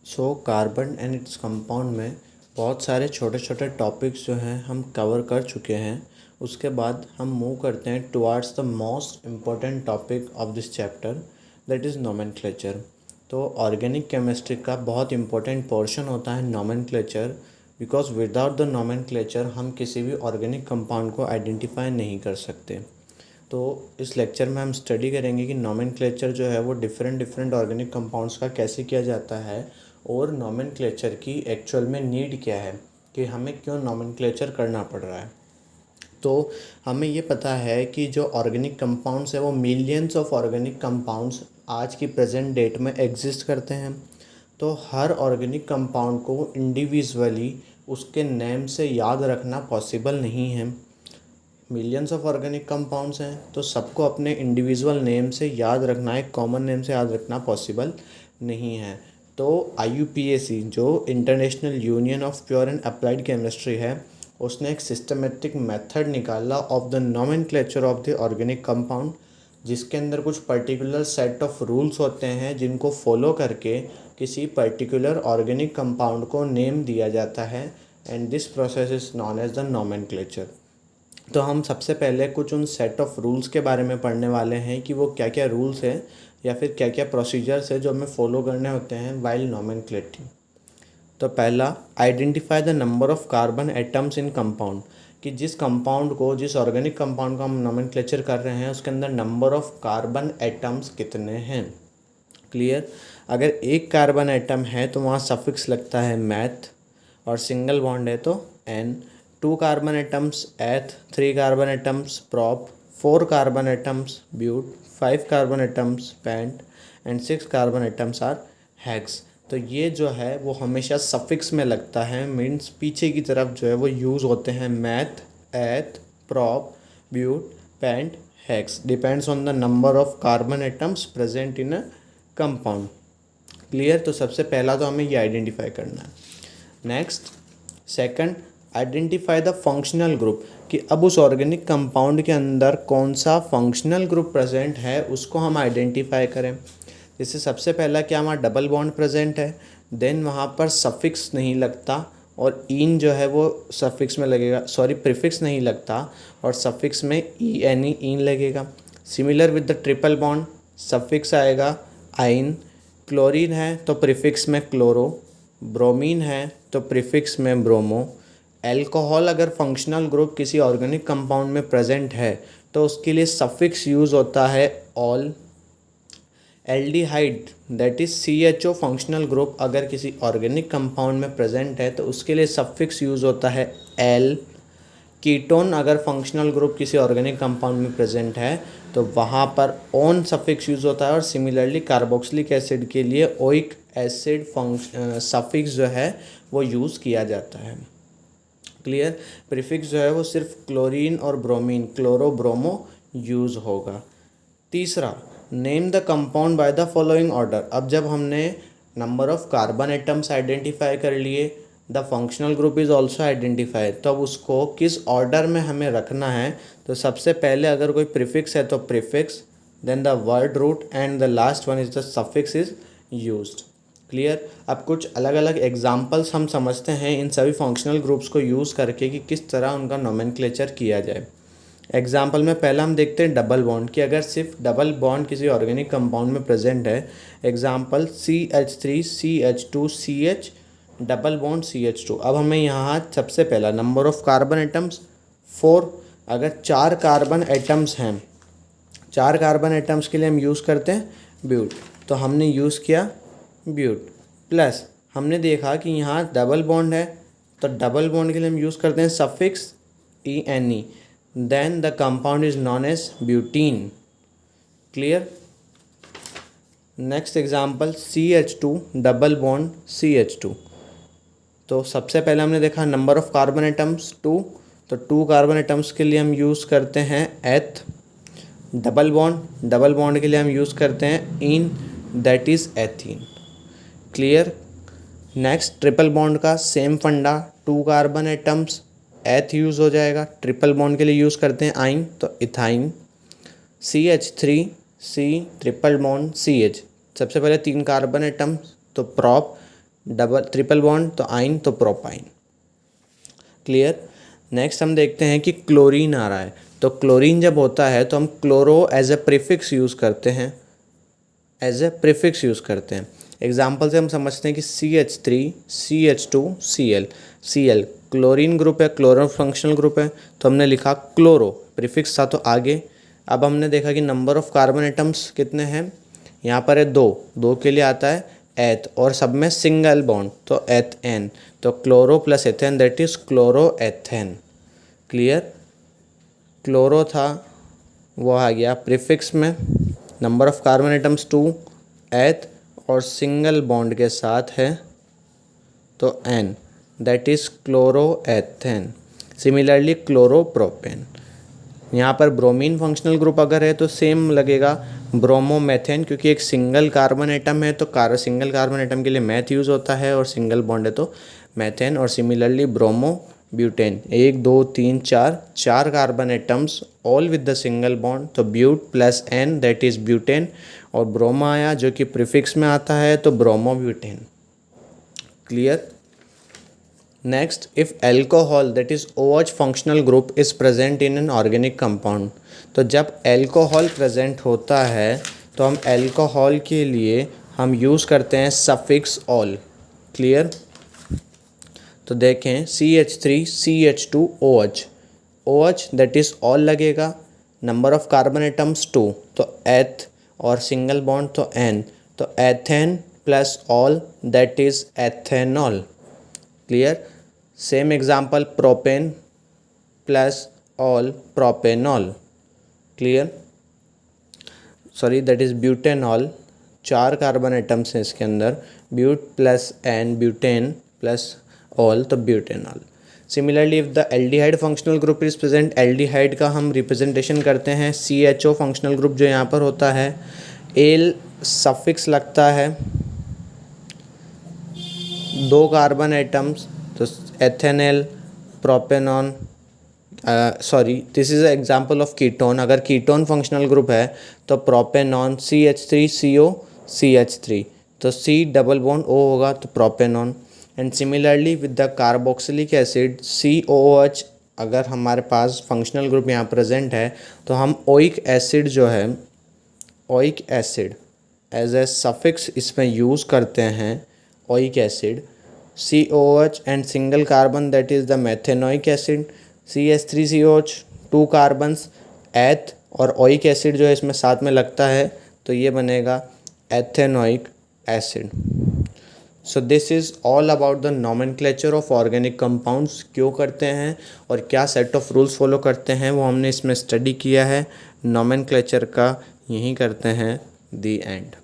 Carbon and its compound में बहुत सारे छोटे छोटे टॉपिक्स जो हैं हम कवर कर चुके हैं। उसके बाद हम मूव करते हैं towards the most important topic of this chapter, that is nomenclature. तो ऑर्गेनिक केमिस्ट्री का बहुत इम्पोर्टेंट पोर्शन होता है nomenclature, because without the nomenclature हम किसी भी ऑर्गेनिक कंपाउंड को आइडेंटिफाई नहीं कर सकते। तो इस लेक्चर में हम स्टडी करेंगे कि नोमेनक्लेचर जो है वो डिफरेंट डिफरेंट ऑर्गेनिक कंपाउंड्स का कैसे किया जाता है और नोमेनक्लेचर की एक्चुअल में नीड क्या है, कि हमें क्यों नोमेनक्लेचर करना पड़ रहा है। तो हमें ये पता है कि जो ऑर्गेनिक कंपाउंड्स है वो मिलियंस ऑफ ऑर्गेनिक कंपाउंड्स आज की प्रेजेंट डेट में एग्जिस्ट करते हैं। तो हर ऑर्गेनिक कंपाउंड को इंडिविजुअली उसके नेम से याद रखना पॉसिबल नहीं है। मिलियंस ऑफ ऑर्गेनिक कंपाउंड्स हैं तो सबको अपने इंडिविजुअल नेम से याद रखना, एक कॉमन नेम से याद रखना पॉसिबल नहीं है। तो IUPAC जो international union of pure and applied chemistry है, उसने एक सिस्टमेटिक मेथड निकाला of the nomenclature of the organic compound, जिसके अंदर कुछ पर्टिकुलर सेट ऑफ रूल्स होते हैं जिनको फॉलो करके किसी पर्टिकुलर ऑर्गेनिक कंपाउंड को नेम दिया जाता है, and this process is known as the nomenclature. तो हम सबसे पहले कुछ उन सेट ऑफ रूल्स के बारे में पढ़ने वाले हैं कि वो क्या क्या रूल्स हैं या फिर क्या क्या प्रोसीजर्स है जो हमें फॉलो करने होते हैं वाइल नोमेनक्लेटिंग। तो पहला, identify the number of carbon atoms in compound, कि जिस कंपाउंड को, जिस ऑर्गेनिक कंपाउंड को हम नोमेनक्लेचर कर रहे हैं उसके अंदर नंबर ऑफ कार्बन एटम्स कितने हैं। क्लियर। अगर एक कार्बन एटम है तो वहाँ सफिक्स लगता है मैथ, और सिंगल बॉन्ड है तो N. 2 carbon atoms eth, 3 carbon atoms prop, 4 carbon atoms but, 5 carbon atoms pent and 6 carbon atoms are hex. तो ये जो है वो हमेशा सफिक्स में लगता है, मीन्स पीछे की तरफ जो है वो यूज़ होते हैं meth, eth, prop, but, pent, hex, depends on the number of carbon atoms present in a compound. Clear. तो सबसे पहला तो हमें ये आइडेंटिफाई करना है। Next, second, identify the functional group, कि अब उस ऑर्गेनिक कंपाउंड के अंदर कौन सा फंक्शनल ग्रुप प्रेजेंट है उसको हम आइडेंटिफाई करें। जैसे सबसे पहला क्या, हमारा डबल बॉन्ड प्रेजेंट है, देन वहाँ पर सफिक्स नहीं लगता और इन जो है वो सफिक्स में लगेगा, सॉरी प्रीफिक्स नहीं लगता और सफिक्स में ENE इन लगेगा। Similar with the triple bond, suffix आएगा आइन। क्लोरीन है तो प्रीफिक्स में क्लोरो, ब्रोमीन है तो प्रीफिक्स में ब्रोमो। एल्कोहल अगर फंक्शनल ग्रुप किसी ऑर्गेनिक कंपाउंड में प्रेजेंट है तो उसके लिए सफिक्स यूज़ होता है all. Aldehyde that is CHO functional group अगर किसी ऑर्गेनिक कंपाउंड में प्रेजेंट है तो उसके लिए सफिक्स यूज़ होता है एल। कीटोन अगर फंक्शनल ग्रुप किसी ऑर्गेनिक कंपाउंड में प्रेजेंट है तो वहाँ पर ऑन सफिक्स यूज़ होता है। और सिमिलरली कार्बोक्सिलिक एसिड के लिए ओइक एसिड सफिक्स जो है वो यूज़ किया जाता है। क्लियर। प्रीफिक्स जो है वो सिर्फ क्लोरीन और ब्रोमीन, क्लोरो ब्रोमो यूज़ होगा। तीसरा, name the compound by the following order. अब जब हमने number of carbon atoms identify कर लिए, the functional group is also identify, तो अब उसको किस ऑर्डर में हमें रखना है। तो सबसे पहले अगर कोई प्रीफिक्स है तो prefix, then the word root and the last one is the suffix is used. Clear. अब कुछ अलग अलग एग्जांपल्स हम समझते हैं इन सभी फंक्शनल ग्रुप्स को यूज़ करके कि किस तरह उनका नोमेनक्लेचर किया जाए। एग्जाम्पल में पहला हम देखते हैं डबल बॉन्ड, कि अगर सिर्फ डबल बॉन्ड किसी ऑर्गेनिक कंपाउंड में प्रेजेंट है, example CH3CH2CH double bond CH2। अब हमें यहाँ सबसे पहला नंबर ऑफ कार्बन एटम्स 4। अगर 4 कार्बन एटम्स हैं, 4 कार्बन एटम्स के लिए हम यूज़ करते हैं ब्यूट, तो हमने यूज़ किया ब्यूट। प्लस हमने देखा कि यहाँ डबल बॉन्ड है तो डबल बॉन्ड के लिए हम यूज़ करते हैं suffix ENE, then the compound is known as butene. Clear. Next example, CH2 double bond CH2। तो सबसे पहले हमने देखा नंबर ऑफ कार्बन एटम्स 2, तो 2 कार्बन एटम्स के लिए हम यूज़ करते हैं एथ। डबल बॉन्ड के लिए हम यूज़ करते हैं ene, that is ethene. Clear. Next, triple bond का सेम फंडा, 2 कार्बन एटम्स एथ यूज़ हो जाएगा। ट्रिपल बॉन्ड के लिए यूज़ करते हैं आइन, तो ethyne. CH3C triple bond CH, सबसे पहले 3 कार्बन एटम तो प्रॉप, डबल ट्रिपल बॉन्ड तो आइन तो प्रोपाइन। क्लियर। नेक्स्ट हम देखते हैं कि क्लोरीन आ रहा है, तो क्लोरीन जब होता है तो हम chloro as a prefix use करते हैं, एज ए प्रीफिक्स यूज़ करते हैं। एग्जाम्पल से हम समझते हैं कि CH3 CH2 Cl, Cl chlorine group है, क्लोरो फंक्शनल ग्रुप है, तो हमने लिखा क्लोरो, प्रीफिक्स था तो आगे। अब हमने देखा कि नंबर ऑफ कार्बन एटम्स कितने हैं, यहाँ पर है 2, 2 के लिए आता है एथ और सब में सिंगल बॉन्ड तो एथेन, तो chloro plus ethane that is chloro ethane. Clear. Chloro था वो आ गया प्रीफिक्स में, नंबर ऑफ कार्बन एटम्स 2, एथ और सिंगल बॉन्ड के साथ है तो ane, that is chloro ethane. Similarly chloropropane, यहाँ पर ब्रोमीन फंक्शनल ग्रुप अगर है तो सेम लगेगा ब्रोमोमेथेन, क्योंकि एक सिंगल कार्बन एटम है तो सिंगल कार्बन एटम के लिए मैथ यूज़ होता है और सिंगल बॉन्ड है तो मैथेन। और similarly bromo butane, 1 2 3 4 4 carbon atoms all with the single bond तो but plus ane that is butane. और ब्रोमा आया जो कि प्रीफिक्स में आता है तो bromo butane. Clear. Next, if alcohol that is OH functional group is present in an organic compound, तो जब एल्कोहल प्रेजेंट होता है तो हम एल्कोहल के लिए हम यूज़ करते हैं सफिक्स ऑल। क्लियर। तो देखें CH3 CH2 OH, OH that is all लगेगा, नंबर ऑफ कार्बन एटम्स 2 तो एथ और सिंगल बॉन्ड तो एन, तो ethane plus ol that is ethanol. Clear. Same example propane plus ol propanol. Clear. Sorry that is butanol, 4 carbon atoms हैं इसके अंदर, but plus ane butane plus ol तो butanol. Similarly if the aldehyde functional group is present, aldehyde का हम representation करते हैं CHO functional group जो यहाँ पर होता है, एल सफिक्स लगता है, 2 कार्बन एटम्स तो ethanol propanone. Sorry this is example of ketone, अगर कीटोन फंक्शनल ग्रुप है तो प्रोपेनॉन CH3CO CH3 तो C डबल बॉन्ड O होगा तो propanone. And similarly with the carboxylic acid COOH, अगर हमारे पास फंक्शनल ग्रुप यहाँ प्रेजेंट है तो हम ओइक एसिड जो है, oic acid as a suffix इसमें यूज़ करते हैं, oic acid COOH and single carbon that is the methanoic acid CH3COH 2 carbons eth और ओइक एसिड जो है इसमें साथ में लगता है तो ये बनेगा ethanoic acid. So this is all about the nomenclature of organic compounds, क्यों करते हैं और क्या सेट ऑफ रूल्स फॉलो करते हैं वो हमने इसमें स्टडी किया है। नॉमेनक्लेचर का यही करते हैं दी एंड।